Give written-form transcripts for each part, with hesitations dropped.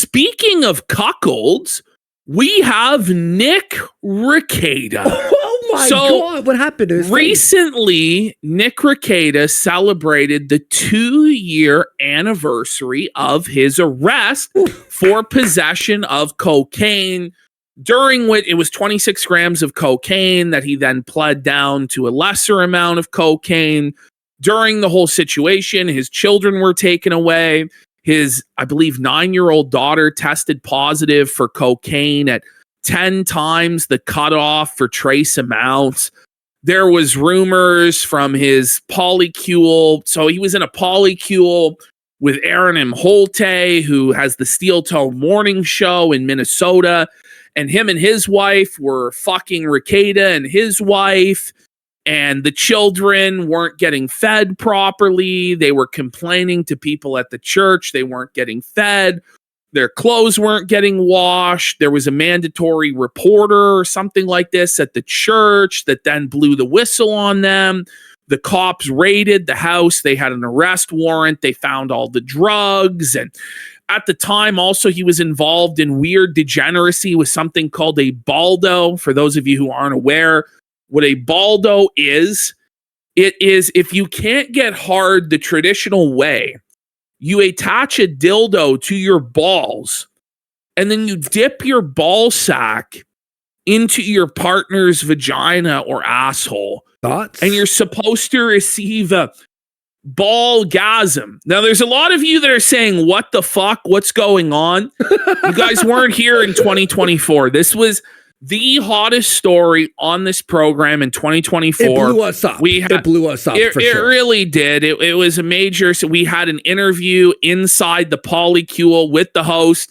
speaking of cuckolds, we have Nick Ricada. Oh my God, what happened to his recently, Nick Ricada celebrated the 2-year anniversary of his arrest for possession of cocaine, during which it was 26 grams of cocaine that he then pled down to a lesser amount of cocaine. During the whole situation, his children were taken away. His, I believe, 9-year-old daughter tested positive for cocaine at 10 times the cutoff for trace amounts. There was rumors from his polycule. So he was in a polycule with Aaron M. Holte, who has the Steel Toe Morning Show in Minnesota. And him and his wife were fucking Rekieta and his wife. And the children weren't getting fed properly. They were complaining to people at the church they weren't getting fed. Their clothes weren't getting washed. There was a mandatory reporter or something like this at the church that then blew the whistle on them. The cops raided the house. They had an arrest warrant. They found all the drugs. And at the time, also, he was involved in weird degeneracy with something called a baldo. For those of you who aren't aware, what a baldo is, it is if you can't get hard the traditional way, you attach a dildo to your balls and then you dip your ball sack into your partner's vagina or asshole. Thoughts? And you're supposed to receive a ballgasm. Now, there's a lot of you that are saying, what the fuck? What's going on? You guys weren't here in 2024. This was the hottest story on this program in 2024. It blew us up. It blew us up. It sure. really did. It was a major. So we had an interview inside the polycule with the host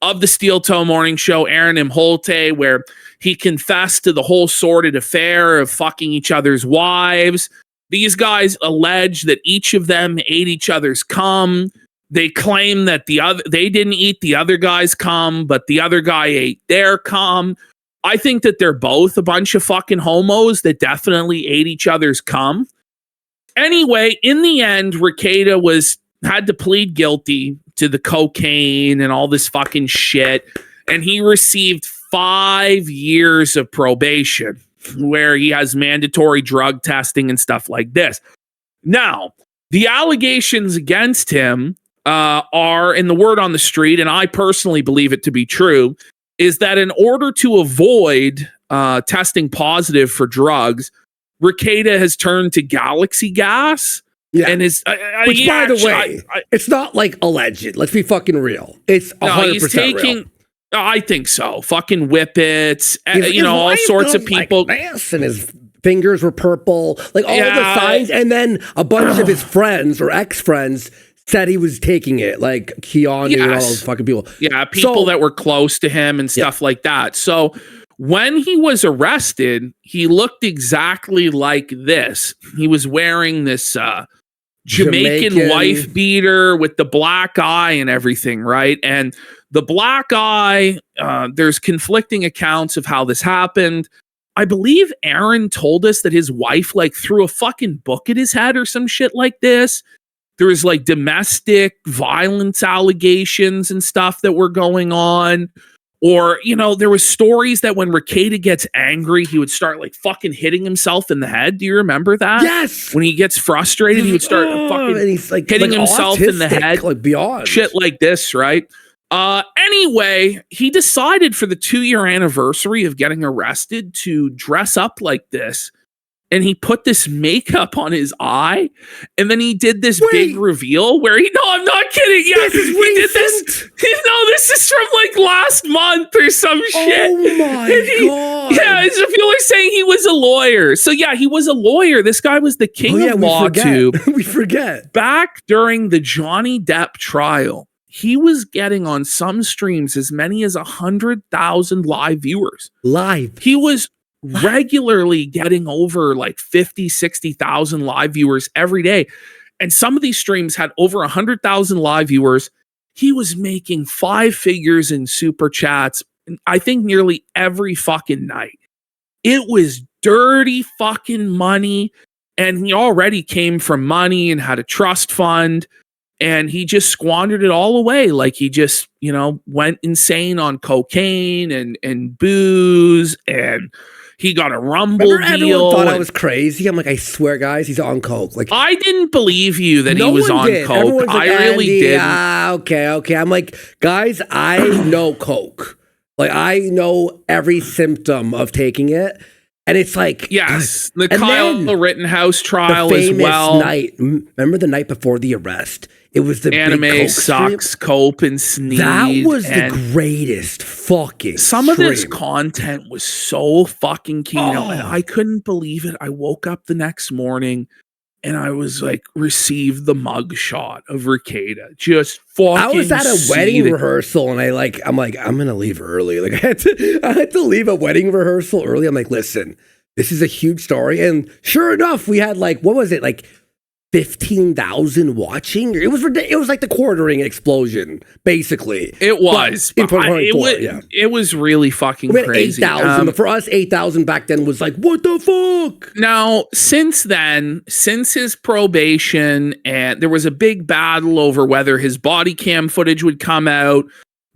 of the Steel Toe Morning Show, Aaron M. Holte, where he confessed to the whole sordid affair of fucking each other's wives. These guys allege that each of them ate each other's cum. They claim that they didn't eat the other guy's cum, but the other guy ate their cum. I think that they're both a bunch of fucking homos that definitely ate each other's cum. Anyway, in the end, Rekieta had to plead guilty to the cocaine and all this fucking shit. And he received 5 years of probation where he has mandatory drug testing and stuff like this. Now, the allegations against him are, in the word on the street, and I personally believe it to be true, is that in order to avoid testing positive for drugs, Rekieta has turned to Galaxy Gas. Yeah. And is which, by the way, it's not like alleged. Let's be fucking real. It's 100% real. I think so. Fucking whippets, all sorts of people. Like this, and his fingers were purple, like all the signs. And then a bunch of his friends or ex-friends said he was taking it, like Keanu and all those fucking people. Yeah, people that were close to him and stuff like that. So when he was arrested, he looked exactly like this. He was wearing this Jamaican wife beater with the black eye and everything, right? And the black eye, there's conflicting accounts of how this happened. I believe Aaron told us that his wife threw a fucking book at his head or some shit like this. There was domestic violence allegations and stuff that were going on. Or, there was stories that when Rekieta gets angry, he would start fucking hitting himself in the head. Do you remember that? Yes. When he gets frustrated, he would start fucking hitting himself in the head. Beyond. Shit like this, right? Anyway, he decided for the 2-year anniversary of getting arrested to dress up like this. And he put this makeup on his eye, and then he did this big reveal where no, I'm not kidding. Yeah, this is he did this. No, this is from last month or some shit. Oh my God. Yeah, so people are saying he was a lawyer. So yeah, he was a lawyer. This guy was the king of LawTube. We forget. Back during the Johnny Depp trial, he was getting on some streams as many as 100,000 live viewers. He was regularly getting over 50, 60,000 live viewers every day. And some of these streams had over 100,000 live viewers. He was making 5 figures in super chats, I think nearly every fucking night. It was dirty fucking money. And he already came from money and had a trust fund. and he just squandered it all away. Like he just, went insane on cocaine and booze, and he got a Rumble deal. Everyone thought I was crazy. I'm like, I swear, guys, he's on coke. Like, I didn't believe you that he was on coke. I really didn't. Okay. I'm like, guys, I know coke. Like, I know every symptom of taking it. And it's like, yes, the Kyle Rittenhouse trial as well. Night. Remember the night before the arrest? It was the anime big sucks, Cope and Sneed. That was the greatest fucking Some of this content was so fucking Kino, and I couldn't believe it. I woke up the next morning and I was like, received the mug shot of Rekieta. Just fucking I was at a wedding rehearsal, and I'm like, I'm gonna leave early. Like I had to leave a wedding rehearsal early. I'm like, listen, this is a huge story. And sure enough, we had like, what was it, like 15,000 watching? It was like the quartering explosion, basically. It was. In 2024, it was really fucking crazy. 8,000, but for us, 8,000 back then was like, what the fuck? Now, since then, since his probation, and there was a big battle over whether his body cam footage would come out.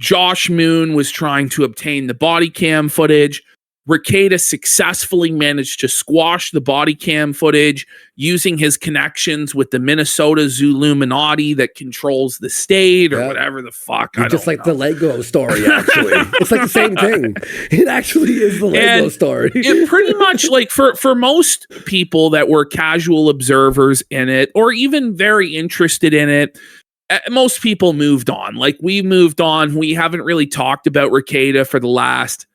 Josh Moon was trying to obtain the body cam footage. Rekieta successfully managed to squash the body cam footage using his connections with the Minnesota Zooluminati that controls the state or whatever the fuck. Just like the Lego story, actually. It's like the same thing. It actually is the Lego story. It pretty much, like, for most people that were casual observers in it, or even very interested in it, most people moved on. Like, we moved on. We haven't really talked about Rekieta for the last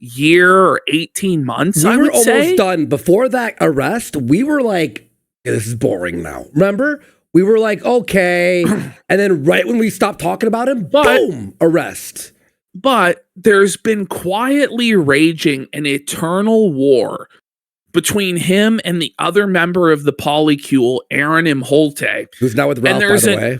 year or 18 months. We were almost done. Before that arrest, we were like, this is boring now. Remember? We were like, okay. And then right when we stopped talking about him, boom, arrest. But there's been quietly raging an eternal war between him and the other member of the polycule, Aaron Imholte. Who's now with Ralph, by the way.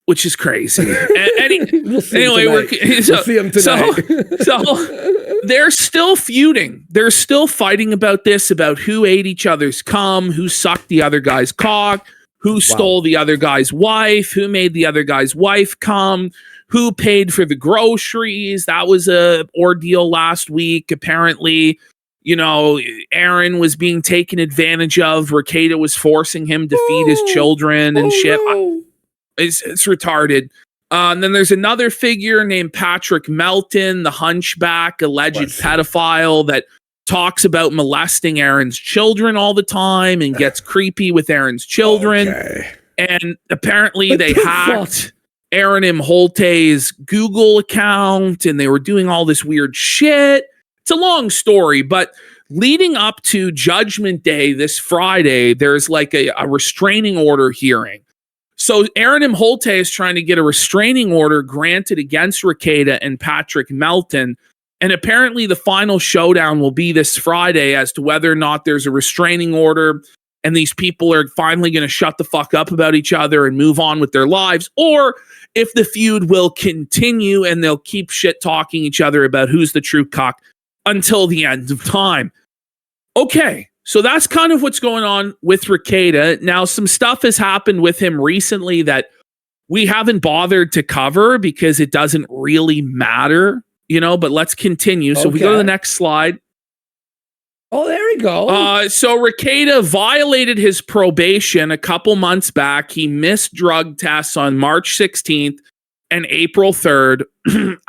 Which is crazy. We'll see him tonight. So they're still feuding. They're still fighting about this, about who ate each other's cum, who sucked the other guy's cock, who stole the other guy's wife, who made the other guy's wife cum, who paid for the groceries. That was a ordeal last week. Apparently, Aaron was being taken advantage of. Rekieta was forcing him to feed his children and shit. No. It's retarded. And then there's another figure named Patrick Melton, the hunchback, alleged pedophile that talks about molesting Aaron's children all the time and gets creepy with Aaron's children. Okay. And apparently they hacked Aaron Imholte's Google account, and they were doing all this weird shit. It's a long story, but leading up to Judgment Day this Friday, there's like a restraining order hearing. So Aaron Imholte is trying to get a restraining order granted against Rekieta and Patrick Melton. And apparently the final showdown will be this Friday as to whether or not there's a restraining order and these people are finally going to shut the fuck up about each other and move on with their lives, or if the feud will continue and they'll keep shit talking each other about who's the true cock until the end of time. Okay. So that's kind of what's going on with Rekieta. Now, some stuff has happened with him recently that we haven't bothered to cover because it doesn't really matter, but let's continue. So we go to the next slide. Oh, there we go. So Rekieta violated his probation a couple months back. He missed drug tests on March 16th and April 3rd.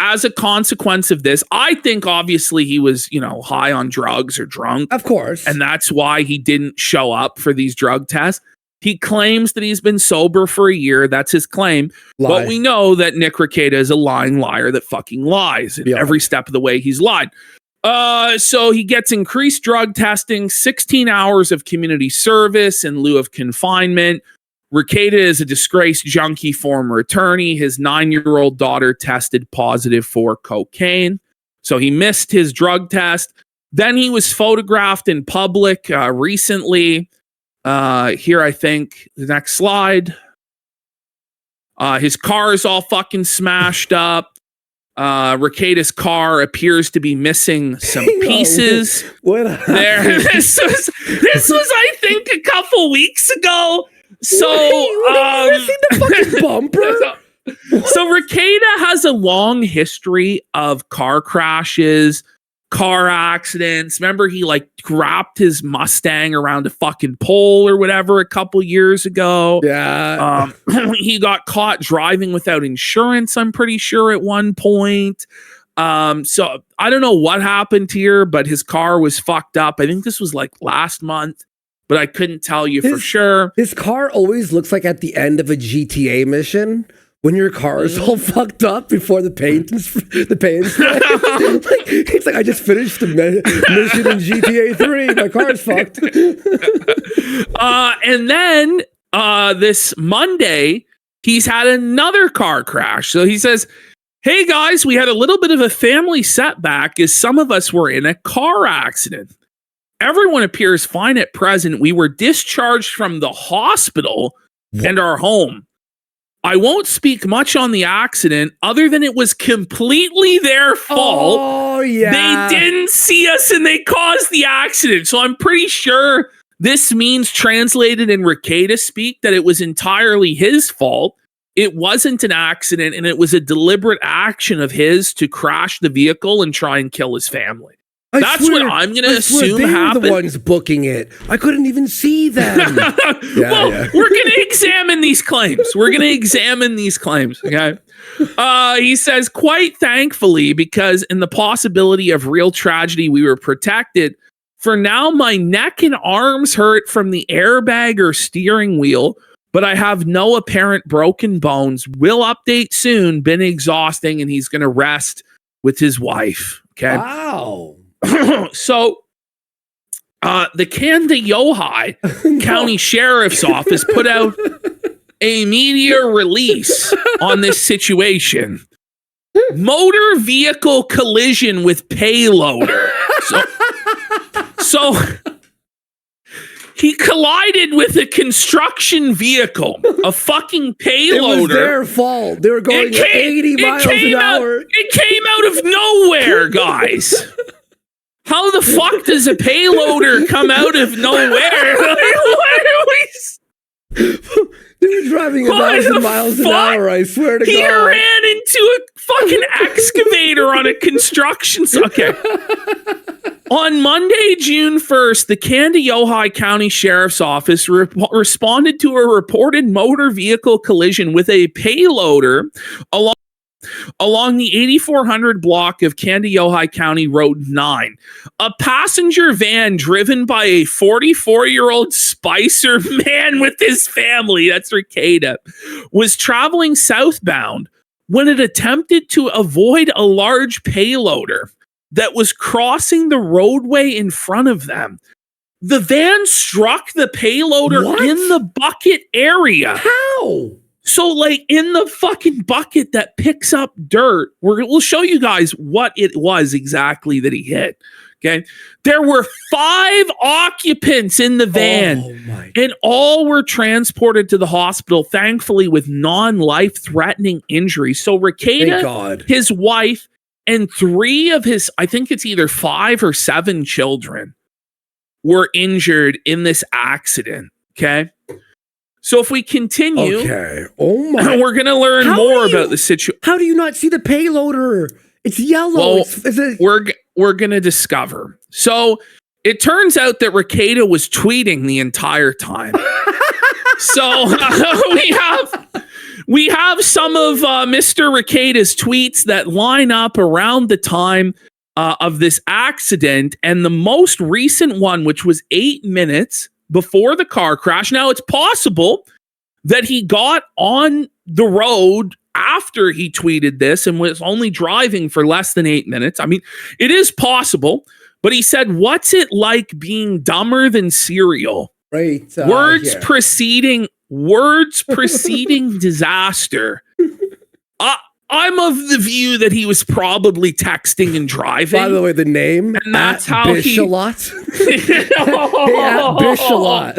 As a consequence of this, I think obviously he was, high on drugs or drunk. Of course. And that's why he didn't show up for these drug tests. He claims that he's been sober for a year. That's his claim. Lie. But we know that Nick Ricada is a lying liar that fucking lies in every step of the way he's lied. So he gets increased drug testing, 16 hours of community service in lieu of confinement. Rekieta is a disgraced junkie former attorney. His 9-year-old daughter tested positive for cocaine. So he missed his drug test. Then he was photographed in public recently. Here, I think, the next slide. His car is all fucking smashed up. Rekieta's car appears to be missing some pieces. What there? This was, I think, a couple weeks ago. So, you see the fucking bumper? So Rekieta has a long history of car crashes, car accidents. Remember, he like wrapped his Mustang around a fucking pole or whatever a couple years ago. Yeah. He got caught driving without insurance, I'm pretty sure, at one point. So I don't know what happened here, but his car was fucked up. I think this was like last month, but I couldn't tell you for sure. His car always looks like at the end of a GTA mission when your car is all fucked up before the paint and it's like I just finished the mission in GTA 3. My car's fucked. And then this Monday, he's had another car crash. So he says, "Hey guys, we had a little bit of a family setback as some of us were in a car accident. Everyone appears fine at present. We were discharged from the hospital and are home. I won't speak much on the accident other than it was completely their fault. Oh, yeah. They didn't see us and they caused the accident." So I'm pretty sure this means, translated in Rekieta speak, that it was entirely his fault. It wasn't an accident, and it was a deliberate action of his to crash the vehicle and try and kill his family. That's what I'm going to assume happened. They were the ones booking it. I couldn't even see them. We're going to examine these claims. Okay. He says, "Quite thankfully, because in the possibility of real tragedy, we were protected. For now, my neck and arms hurt from the airbag or steering wheel, but I have no apparent broken bones. Will update soon. Been exhausting," and he's going to rest with his wife. Okay. Wow. So, the Kandiyohi County Sheriff's Office put out a media release on this situation. Motor vehicle collision with payloader. So he collided with a construction vehicle, a fucking payloader. It was their fault. They were going 80 miles an hour. It came out of nowhere, guys. How the fuck does a payloader come out of nowhere? They were driving 1,000 miles an hour, I swear to God. He ran into a fucking excavator on a construction site. Okay. On Monday, June 1st, the Kandiyohi County Sheriff's Office responded to a reported motor vehicle collision with a payloader along the 8400 block of Kandiyohi County Road 9. A passenger van driven by a 44-year-old Spicer man with his family, that's Rekieta, was traveling southbound when it attempted to avoid a large payloader that was crossing the roadway in front of them. The van struck the payloader in the bucket area. How? So, like, in the fucking bucket that picks up dirt, we'll show you guys what it was exactly that he hit. Okay. There were 5 occupants in the van, and all were transported to the hospital, thankfully, with non-life threatening injuries. So, Rekieta, his wife, and 3 of his, I think it's either 5 or 7 children were injured in this accident. Okay. So if we continue, we're going to learn more about the situation. How do you not see the payloader? It's yellow. Well, we're going to discover. So it turns out that Rekieta was tweeting the entire time. So we have some of Mr. Rekieta's tweets that line up around the time of this accident, and the most recent one, which was 8 minutes before the car crash. Now, it's possible that he got on the road after he tweeted this and was only driving for less than 8 minutes. I mean, it is possible, but he said, "What's it like being dumber than cereal? Right. Words preceding disaster." I'm of the view that he was probably texting and driving. By the way, the name, and that's how Bishalot. Bishalot.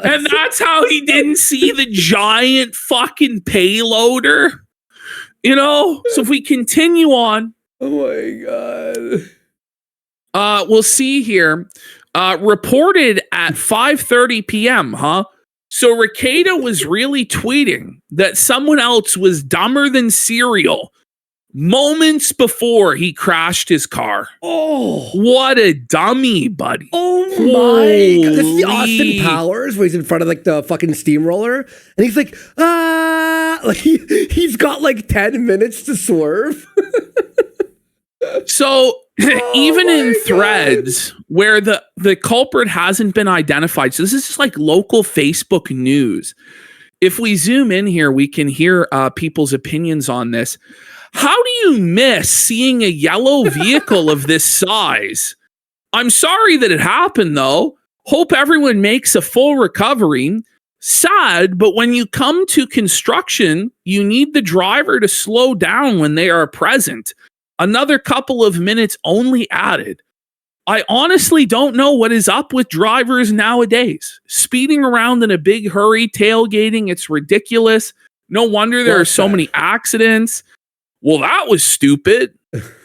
And that's how he didn't see the giant fucking payloader. You know? So if we continue on. Oh my God. We'll see here. reported at 5:30 p.m., huh? So Rekieta was really tweeting that someone else was dumber than cereal moments before he crashed his car. Oh, what a dummy, buddy. Oh my God. This is the Austin Powers where he's in front of like the fucking steamroller and he's like, like he's got like 10 minutes to swerve. So even in threads where the culprit hasn't been identified, so this is just like local Facebook news. If we zoom in here, we can hear people's opinions on this. How do you miss seeing a yellow vehicle of this size? I'm sorry that it happened, though. Hope everyone makes a full recovery. Sad, but when you come to construction, you need the driver to slow down when they are present. Another couple of minutes only added. I honestly don't know what is up with drivers nowadays. Speeding around in a big hurry, tailgating, it's ridiculous. No wonder there are so many accidents. Well, that was stupid.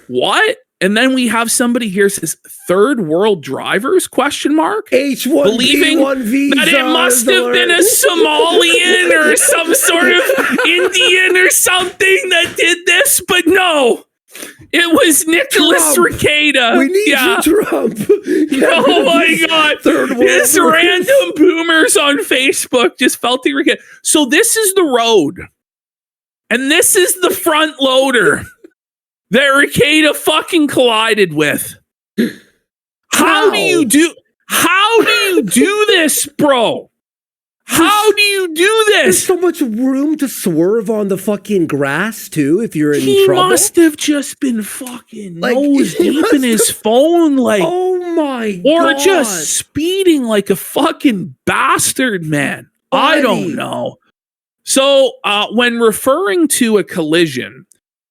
What? And then we have somebody here says third world drivers ? H1B1 believing that it must have been a Somalian or some sort of Indian or something that did this, but no. It was Nicholas Ricada. We need you, Trump. Oh my God. This random boomers on Facebook just felt the Ricada. So this is the road. And this is the front loader that Ricada fucking collided with. How do you do this, bro? How do you do this? There's so much room to swerve on the fucking grass, too, if you're in trouble. He must have just been fucking nose deep in his phone, like, oh my God. Or just speeding like a fucking bastard, man. I don't know. So when referring to a collision,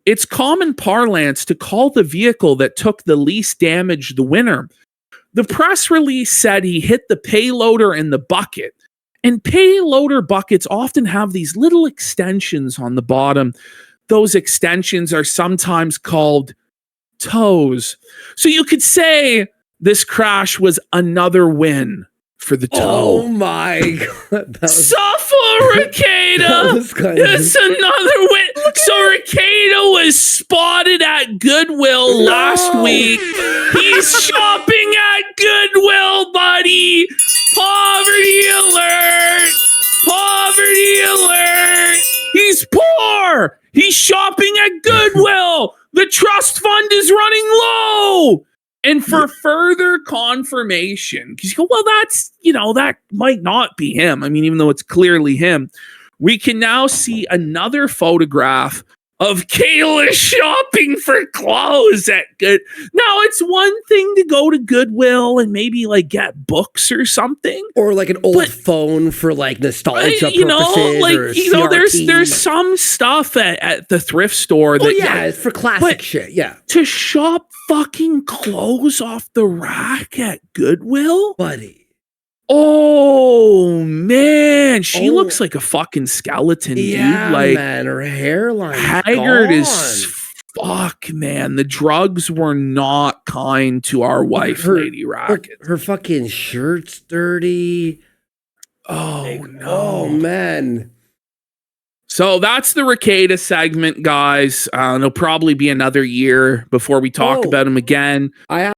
it's common parlance to call the vehicle that took the least damage the winner. The press release said he hit the payloader in the bucket. And payloader buckets often have these little extensions on the bottom. Those extensions are sometimes called toes. So you could say this crash was another win for the toe. Oh my God. Suffer, Rekieta! It's another win. So Rekieta was spotted at Goodwill last week. He's shopping at Goodwill, buddy. Poverty alert! Poverty alert! He's poor! He's shopping at Goodwill! The trust fund is running low! And for further confirmation, because you go, well, that's, that might not be him. I mean, even though it's clearly him, we can now see another photograph of Kayla shopping for clothes at Good. Now, it's one thing to go to Goodwill and maybe like get books or something, or like an old phone for like nostalgia purposes. There's some stuff at the thrift store that it's for classic shit. Yeah, to shop fucking clothes off the rack at Goodwill, buddy. Oh man, she looks like a fucking skeleton, dude. Like, man, her hairline haggard as fuck, man. The drugs were not kind to our wife, Lady Rocket. Her fucking shirt's dirty. Oh no, oh man. So that's the Rekieta segment, guys. It'll probably be another year before we talk about him again.